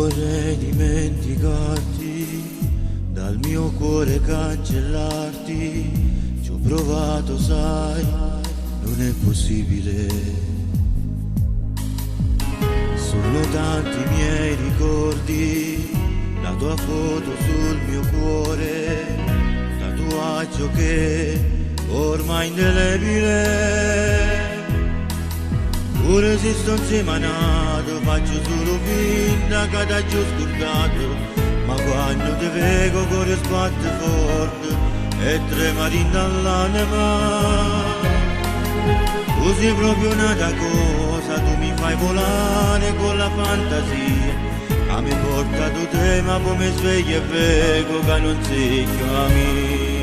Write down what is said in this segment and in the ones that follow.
vorrei dimenticarti, dal mio cuore cancellarti. Ci ho provato, sai, non è possibile. Sono tanti i miei ricordi, la tua foto sul mio cuore, tatuaggio che ormai indelebile. Pure se sto insemanato, faccio solo finta che t'ho già scordato, ma quando ti vedo cuore sbatte forte e trema dall'anima. Tu sei proprio nata cosa, tu mi fai volare con la fantasia, che mi porta tu te, ma poi mi sveglio e vedo che non sei più la mia.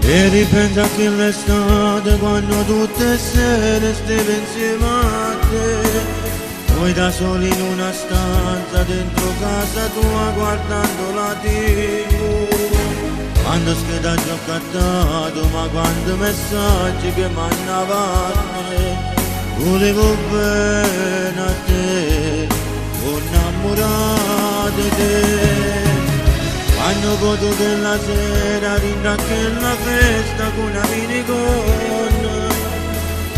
E ripensa che l'estate quando tutte le sere steve insieme a te, noi da soli in una stanza dentro casa tua guardando la TV. Quando scheda già cantato, ma quando messaggi che mandavate, volevo bene a te, innamorato di te. Quando godo della sera rintracchia la festa con una minigonna,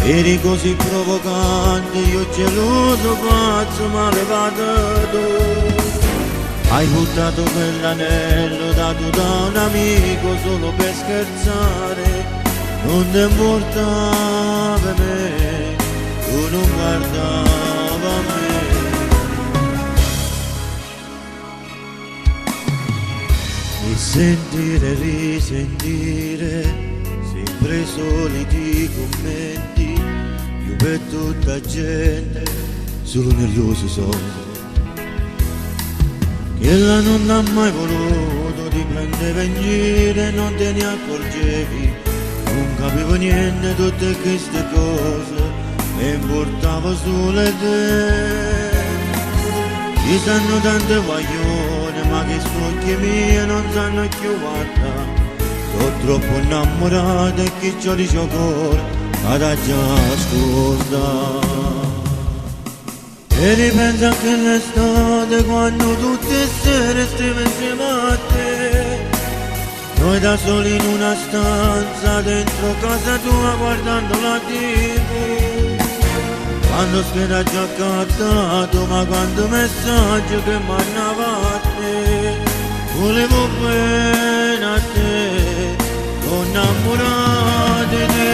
eri così provocante, io geloso, pazzo, malevato tu. Hai buttato quell'anello dato da un amico solo per scherzare, non ti importava me, tu non guardava me. E sentire, risentire, sempre soliti commenti, io per tutta gente, solo nervoso sono. Che ella non ha mai voluto, ti prendeva in giro e non te ne accorgevi, non capivo niente tutte queste cose, mi importava solo te. Ci stanno tante guaglione, ma che occhi miei non sanno più guardare, sono troppo innamorato e chi c'ho di suo cuore, ma da già scordato. E ripensa che l'estate quando tutte le sere steve insieme a te, noi da soli in una stanza dentro casa tua guardando la TV. Quando scheda già cantato, ma quando messaggio che mandava a te, volevo bene a te, sono innamorato di te.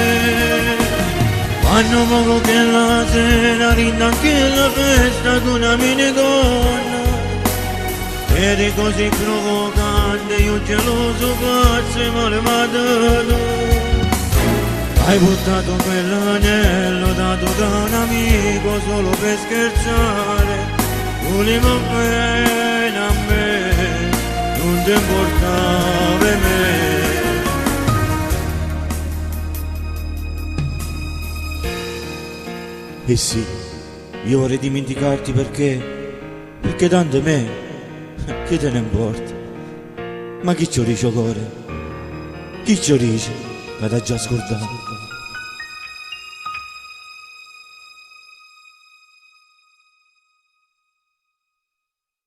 Quando poco che la sera rintracchia la festa con una minigonna, eri così provocante, io geloso, pazzo e malevato tu. Hai buttato quell'anello dato da un amico solo per scherzare, volevo bene a me, non ti importava me. E sì, io vorrei dimenticarti perché tanto me, che te ne importa? Ma chi ci dice cuore? Chi ci dice che t'ha già scordato?